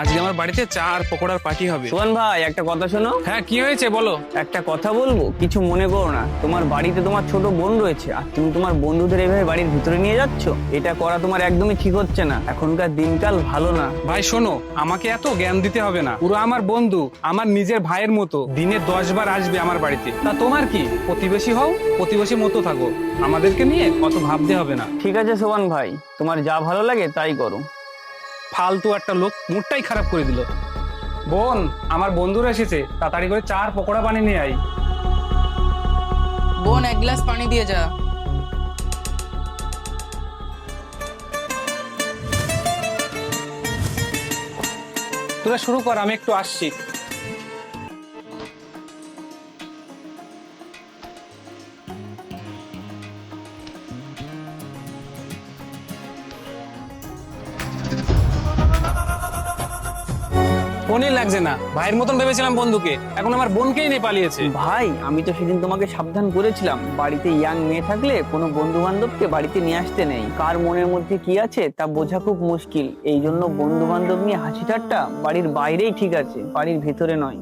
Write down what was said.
আজকে আমার বাড়িতে চা আর পকোড়ার পার্টি হবে। সোহান ভাই, একটা কথা শোনো। হ্যাঁ, কি হয়েছে বলো। একটা কথা বলবো, কিছু মনে করো না। তোমার বাড়িতে তোমার ছোট বোন রয়েছে, আর তুমি তোমার বন্ধুদের এইভাবে বাড়ির ভিতরে নিয়ে যাচ্ছ। এটা করা তোমার একদমই ঠিক হচ্ছে না। এখনকার দিনকাল ভালো না। ভাই শোনো, আমাকে এত জ্ঞান দিতে হবে না। পুরো আমার বন্ধু, আমার নিজের ভাইয়ের মতো। দিনে 10 বার আসবে আমার বাড়িতে। তা তোমার কি, প্রতিবেশী হও, প্রতিবেশীর মতো থাকো। আমাদেরকে নিয়ে কত ভাবতে হবে না। ঠিক আছে সোহান ভাই, তোমার যা ভালো লাগে তাই করো। ফালতু একটা লোক, মুডটাই খারাপ করে দিল। বোন, আমার বন্ধুরা এসেছে, তাড়াতাড়ি করে চা আর পকোড়া বানিয়ে নিয়ে আই। বোন, এক গ্লাস পানি দিয়ে যা। তোরা শুরু কর, আমি একটু আসছি। ফোনই লাগছে না। ভাইয়ের মতন ভেবেছিলাম বন্ধুকে, এখন আমার বোনকেই নিয়ে পালিয়েছে। ভাই, আমি তো সেদিন তোমাকে সাবধান করেছিলাম, বাড়িতে ইয়াং মেয়ে থাকলে কোনো বন্ধু বান্ধবকে বাড়িতে নিয়ে আসতে নেই। কার মনের মধ্যে কি আছে তা বোঝা খুব মুশকিল। এই জন্য বন্ধু বান্ধব নিয়ে হাসি ঠাট্টা বাড়ির বাইরেই ঠিক আছে, বাড়ির ভেতরে নয়।